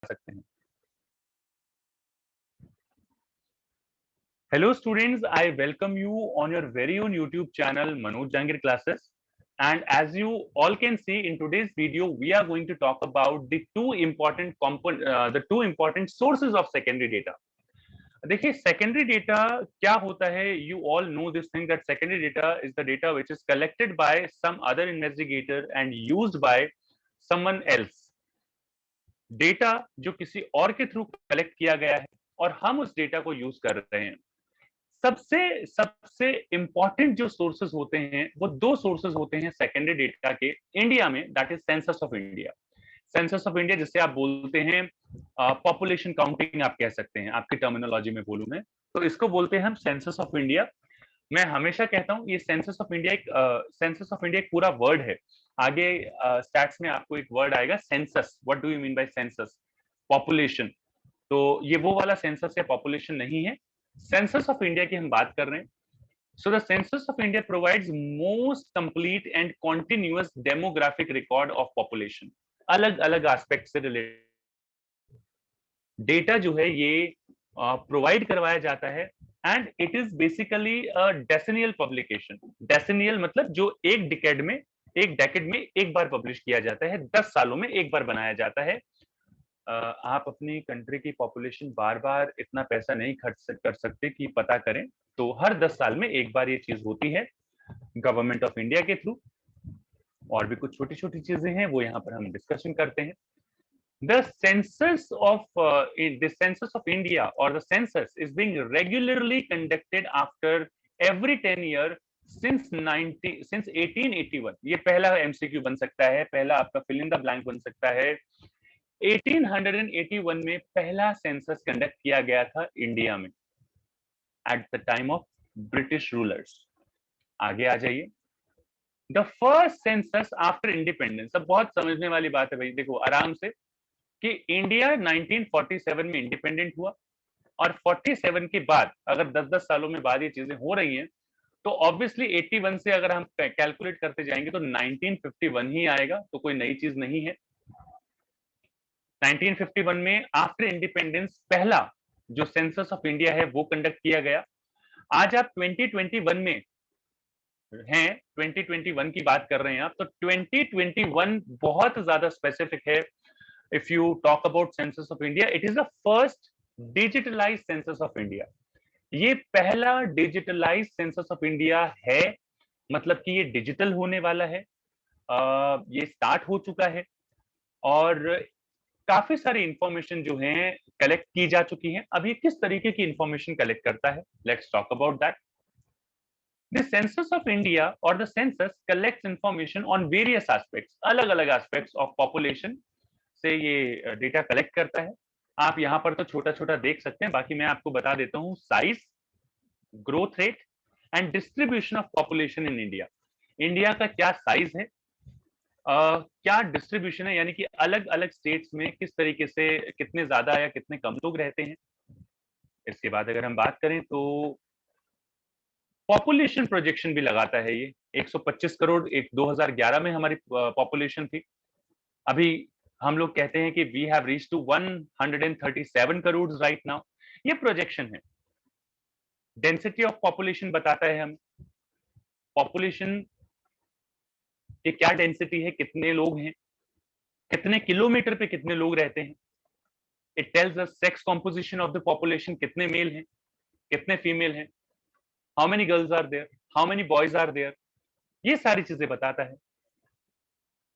सकते हैं। Hello students, I welcome you on your very own YouTube channel Manoj Jangir Classes. And as you all can see in today's video, we are going to talk about the two important sources of secondary data. देखिए secondary data क्या होता है? You all know this thing that secondary data is the data which is collected by some other investigator and used by someone else. Data जो किसी और के through collect किया गया है और हम उस डेटा को यूज कर रहे हैं। सबसे सबसे इंपॉर्टेंट जो सोर्सेज होते हैं वो दो सोर्सेज होते हैं सेकेंडरी डेटा के इंडिया में, that is census of India. Census of India जिसे आप बोलते हैं पॉपुलेशन काउंटिंग आप कह सकते हैं, आपकी टर्मिनोलॉजी में बोलूं मैं तो इसको बोलते हैं हम सेंसस ऑफ इंडिया। मैं हमेशा कहता हूं ये सेंसस ऑफ इंडिया एक पूरा वर्ड है। आगे स्टैट्स में आपको एक वर्ड आएगा census. What do you mean by census? Population. तो ये वो वाला सेंसस या पॉपुलेशन नहीं है, सेंसस ऑफ इंडिया की हम बात कर रहे हैं। So the census of India provides most complete and continuous demographic record of population. अलग अलग एस्पेक्ट से रिलेटेड डेटा जो है ये प्रोवाइड करवाया जाता है and it is basically a decennial publication. Decennial मतलब जो एक डेकेड में एक बार पब्लिश किया जाता है, 10 सालों में एक बार बनाया जाता है। आप अपनी कंट्री की पॉपुलेशन बार बार इतना पैसा नहीं खर्च कर सकते कि पता करें, तो हर 10 साल में एक बार ये चीज होती है गवर्नमेंट ऑफ इंडिया के थ्रू। और भी कुछ छोटी छोटी चीजें हैं वो यहाँ पर हम डिस्कशन करते हैं। The census of India or the census is being regularly conducted after every 10 year since 1881। ये पहला MCQ बन सकता है, पहला आपका फिल इन द ब्लैंक बन सकता है। 1881 में पहला सेंसस कंडक्ट किया गया था इंडिया में at the time of British rulers. आगे आ जाइए। The first census after independence. अब बहुत समझने वाली बात है भाई, देखो आराम से, कि इंडिया 1947 में इंडिपेंडेंट हुआ और 47 के बाद अगर 10-10 सालों में बाद ये चीजें हो रही हैं तो ऑब्वियसली 81 से अगर हम कैलकुलेट करते जाएंगे तो 1951 ही आएगा, तो कोई नई चीज नहीं है। 1951 में आफ्टर इंडिपेंडेंस पहला जो सेंसस ऑफ इंडिया है वो कंडक्ट किया गया। आज आप 2021 में हैं, 2021 की बात कर रहे हैं आप, तो 2021 बहुत ज्यादा स्पेसिफिक है। If you talk about census of India, it is the first digitalised census of India. ये पहला डिजिटलाइज्ड सेंसस ऑफ इंडिया है, मतलब कि ये डिजिटल होने वाला है। ये स्टार्ट हो चुका है और काफी सारी इंफॉर्मेशन जो है कलेक्ट की जा चुकी है। अब ये किस तरीके की इंफॉर्मेशन कलेक्ट करता है, let's talk about that. The census of India or the census collects information on various aspects, अलग अलग एस्पेक्ट्स ऑफ पॉपुलेशन से ये डेटा कलेक्ट करता है। आप यहाँ पर तो छोटा छोटा देख सकते हैं, बाकी मैं आपको बता देता हूँ। Size, growth rate and distribution of population in India. India का क्या साइज है, क्या डिस्ट्रीब्यूशन है, यानी कि अलग अलग स्टेट्स में किस तरीके से कितने ज्यादा या कितने कम लोग रहते हैं। इसके बाद अगर हम बात करें तो पॉपुलेशन प्रोजेक्शन भी लगाता है ये। 125 करोड़ एक 2011 में हमारी पॉपुलेशन थी। अभी हम लोग कहते हैं कि we have reached to 137 crore right now. ये प्रोजेक्शन है। डेंसिटी ऑफ पॉपुलेशन बताता है हमें पॉपुलेशन की क्या डेंसिटी है, कितने लोग हैं, कितने किलोमीटर पे कितने लोग रहते हैं। It tells us sex composition of the population, कितने मेल हैं, कितने फीमेल हैं, how many girls are there, how many boys are there, ये सारी चीजें बताता है।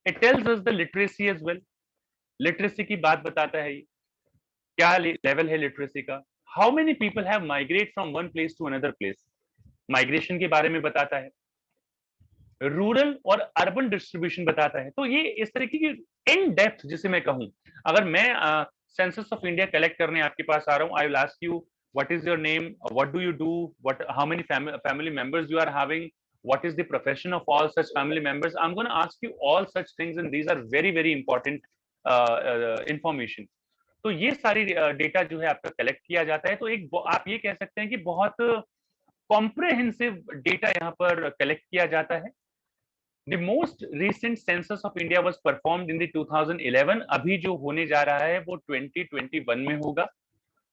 It tells us the literacy as well, literacy की बात बताता है ये, क्या लेवल है लिटरेसी का। How many people have migrate from one place to another place, migration के बारे में बताता है। रूरल और अर्बन डिस्ट्रीब्यूशन बताता है। तो ये इस तरीके की इन डेप्थ, जिसे मैं कहूं, अगर मैं सेंसस ऑफ इंडिया कलेक्ट करने आपके पास आ रहा हूं, I will ask you what is your name, what do you do, what how many family members you are having, what is the profession of all such family members. I'm going to ask you all such things and these are very very important information. तो ये सारी data जो है आपका collect किया जाता है। तो एक आप ये कह सकते हैं कि बहुत कॉम्प्रिहेंसिव डेटा यहाँ पर कलेक्ट किया जाता है। The most recent census of India was performed in the 2011. अभी जो होने जा रहा है वो 2021 में होगा.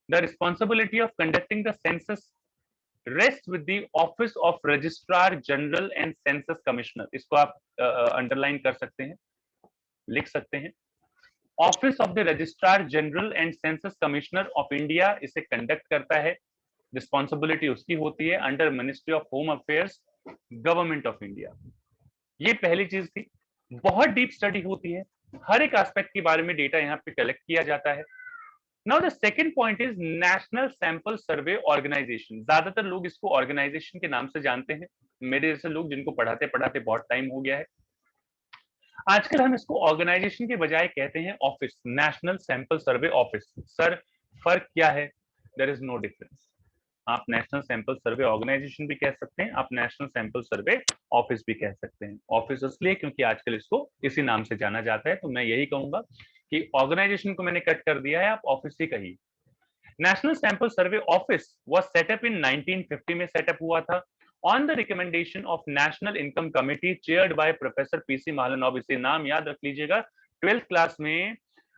The responsibility of conducting the census rests with the Office of Registrar General and Census Commissioner. इसको आप अंडरलाइन कर सकते हैं, लिख सकते हैं. Office of the registrar general and census commissioner of India इसे कंडक्ट करता है. रिस्पॉन्सिबिलिटी उसकी होती है under ministry of home affairs, government of India. ये पहली चीज थी. बहुत डीप स्टडी होती है, हर एक एस्पेक्ट के बारे में डेटा यहाँ पे कलेक्ट किया जाता है. Now the second point is national sample survey organisation. ज्यादातर लोग इसको ऑर्गेनाइजेशन के नाम से जानते हैं. मेरे जैसे लोग जिनको पढ़ाते पढ़ाते बहुत टाइम हो गया है, आजकल हम इसको ऑर्गेनाइजेशन के बजाय कहते हैं office, national sample survey office. Sir फर्क क्या है? There is no difference. आप नेशनल सैंपल सर्वे ऑर्गेनाइजेशन भी कह सकते हैं, आप नेशनल सैंपल सर्वे ऑफिस भी कह सकते हैं. ऑफिस इसलिए क्योंकि आजकल इसको इसी नाम से जाना जाता है, तो मैं यही कहूंगा कि ऑर्गेनाइजेशन को मैंने कट कर दिया है, आप ऑफिस ही कहिए. National sample survey office was set up in 1950 में सेटअप हुआ था on the recommendation of National Income Committee chaired by Professor PC Mahalanobis. इसे नाम याद रख लीजिएगा, 12th क्लास में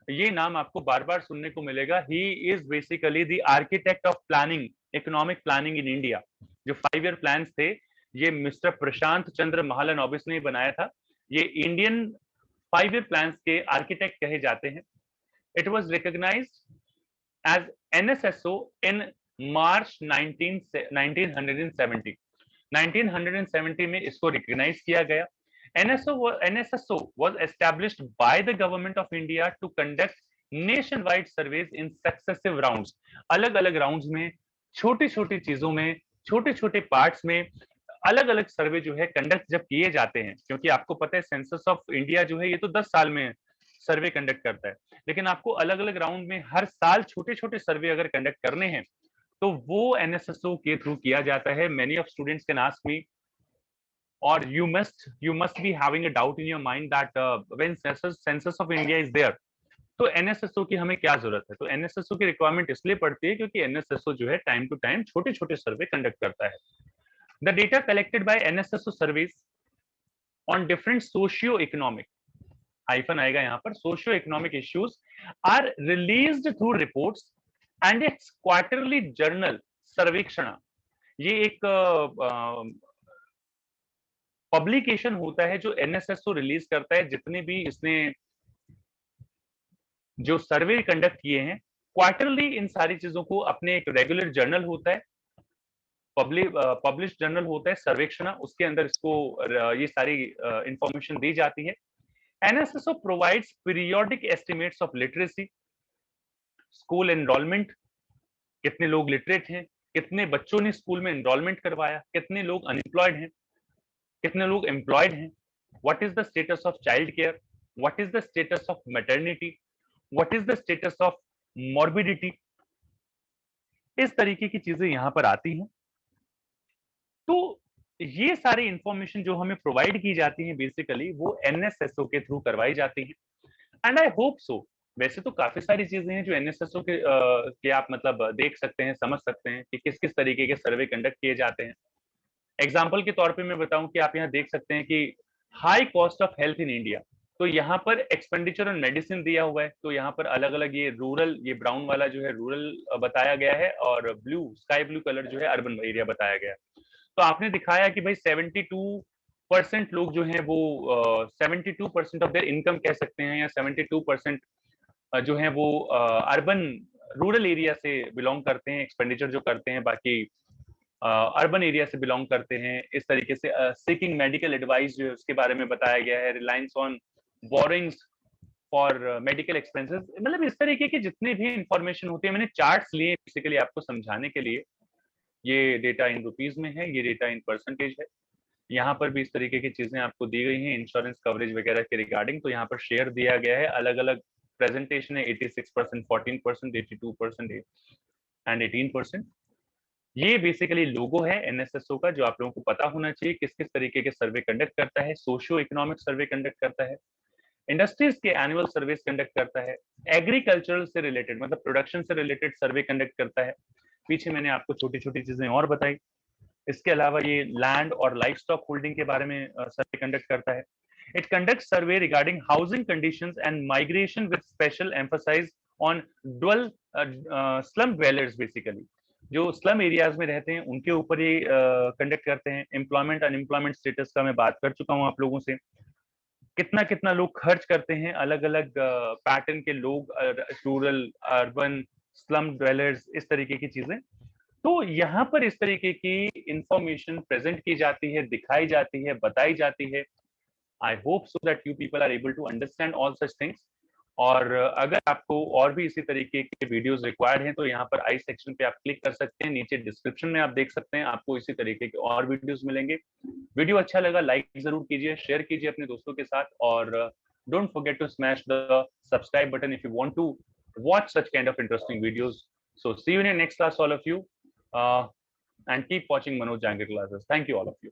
ये नाम आपको बार बार सुनने को मिलेगा. He is basically the architect of planning, economic planning in India. जो 5 year plans थे, ये मिस्टर प्रशांत चंद्र महालनोबिस ने बनाया था. ये इंडियन 5 year plans के आर्किटेक्ट कहे जाते हैं. It was recognized as NSSO in March 1970. 1970 में इसको रिकॉग्नाइज किया गया. NSSO was established by the government of India to conduct nationwide surveys in successive rounds. अलग अलग राउंड्स में, छोटी छोटी चीजों में, छोटे छोटे पार्ट्स में अलग अलग सर्वे जो है कंडक्ट जब किए जाते हैं, क्योंकि आपको पता है सेंसस ऑफ इंडिया जो है ये तो 10 साल में सर्वे कंडक्ट करता है, लेकिन आपको अलग अलग राउंड में हर साल छोटे छोटे सर्वे अगर कंडक्ट करने हैं तो वो एनएसएसओ के थ्रू किया जाता है. Many of students can ask me और you must be having a doubt in your mind that when census of India is there, तो एनएसएसओ की हमें क्या जरूरत है? तो एनएसएसओ की रिक्वायरमेंट इसलिए पड़ती है क्योंकि एनएसएसओ जो है टाइम टू टाइम छोटे छोटे सर्वे कंडक्ट करता है. The data collected by NSSO surveys on different socio economic, hyphen आएगा यहाँ पर, socio economic issues are released through reports and its quarterly journal Sarvekshana. ये एक पब्लिकेशन होता है जो एनएसएसओ रिलीज करता है. जितने भी इसने जो सर्वे कंडक्ट किए हैं क्वार्टरली, इन सारी चीजों को अपने एक रेगुलर जर्नल होता है, पब्लिश जर्नल होता है सर्वेक्षण, उसके अंदर इसको ये सारी इंफॉर्मेशन दी जाती है. NSSO provides periodic estimates of literacy, school enrolment, कितने लोग लिटरेट हैं, कितने बच्चों ने स्कूल में एनरोलमेंट करवाया, कितने लोग अनएम्प्लॉयड हैं, कितने लोग एम्प्लॉयड हैं, what is the status of child care, what is the status of maternity, what is the status of morbidity. इस तरीके की चीजें यहां पर आती हैं. तो ये सारी इंफॉर्मेशन जो हमें प्रोवाइड की जाती है बेसिकली वो एनएसएसओ के थ्रू करवाई जाती है. एंड आई होप सो. वैसे तो काफी सारी चीजें हैं जो एनएसएसओ के आप मतलब देख सकते हैं, समझ सकते हैं कि किस किस तरीके के सर्वे कंडक्ट किए जाते हैं. एग्जाम्पल के तौर पे मैं बताऊं कि आप यहाँ देख सकते हैं कि high cost of health in India, तो यहाँ पर एक्सपेंडिचर ऑन मेडिसिन दिया हुआ है. तो यहाँ पर अलग अलग ये रूरल, ये ब्राउन वाला जो है रूरल बताया गया है और ब्लू, स्काई ब्लू कलर जो है अर्बन एरिया बताया गया है. तो आपने दिखाया कि भाई 72% लोग जो हैं वो 72% ऑफ देयर इनकम कह सकते हैं, या 72% जो है वो अर्बन रूरल एरिया से बिलोंग करते हैं, एक्सपेंडिचर जो करते हैं, बाकी अर्बन एरिया से बिलोंग करते हैं. इस तरीके से सीकिंग मेडिकल एडवाइस जो है उसके बारे में बताया गया है, reliance on borings for medical expenses. मतलब इस तरीके के जितने भी इंफॉर्मेशन होती है, मैंने चार्ट्स लिए बेसिकली आपको समझाने के लिए. ये डेटा इन रुपीज में है, ये डेटा इन परसेंटेज है. यहाँ पर भी इस तरीके की चीजें आपको दी गई हैं इंश्योरेंस कवरेज वगैरह के रिगार्डिंग. तो यहाँ पर शेयर दिया गया है, अलग अलग प्रेजेंटेशन है, 86%, 14%, 82% एंड 18%. ये बेसिकली लोगो है एनएसएसओ का, जो आप लोगों को पता होना चाहिए किस किस तरीके के सर्वे कंडक्ट करता है. सोशियो इकोनॉमिक सर्वे कंडक्ट करता है, इंडस्ट्रीज के एनुअल सर्वेस कंडक्ट करता है, एग्रीकल्चरल से रिलेटेड मतलब प्रोडक्शन से रिलेटेड सर्वे कंडक्ट करता है. पीछे मैंने आपको छोटी छोटी चीजें और बताई. इसके अलावा ये लैंड और लाइफ स्टॉक होल्डिंग के बारे में सर्वे कंडक्ट करता है। It conduct survey regarding housing conditions and migration with special emphasize on dual slum dwellers, basically जो स्लम एरियाज में रहते हैं उनके ऊपर ये कंडक्ट करते हैं। एम्प्लॉयमेंट अनएम्प्लॉयमेंट स्टेटस का मैं बात कर चुका हूँ आप लोगों से। कितना कितना लोग खर्च करते हैं, अलग अलग पैटर्न के लोग, रूरल, अर्बन, स्लम ड्वेलर्स, इस तरीके की चीजें। तो यहाँ पर इस तरीके की इंफॉर्मेशन प्रेजेंट की जाती है, दिखाई जाती है, बताई जाती है। I hope so that you people are able to understand all such things. और अगर आपको और भी इसी तरीके के वीडियोस रिक्वायर्ड हैं तो यहाँ पर आई सेक्शन पे आप क्लिक कर सकते हैं, नीचे डिस्क्रिप्शन में आप देख सकते हैं, आपको इसी तरीके के और वीडियोस मिलेंगे। वीडियो अच्छा लगा लाइक जरूर कीजिए, शेयर कीजिए अपने दोस्तों के साथ, और don't forget to smash the subscribe button if you want to watch such kind of interesting videos. So see you in your next class, all of you, and keep watching Manoj Jangir classes. Thank you, all of you.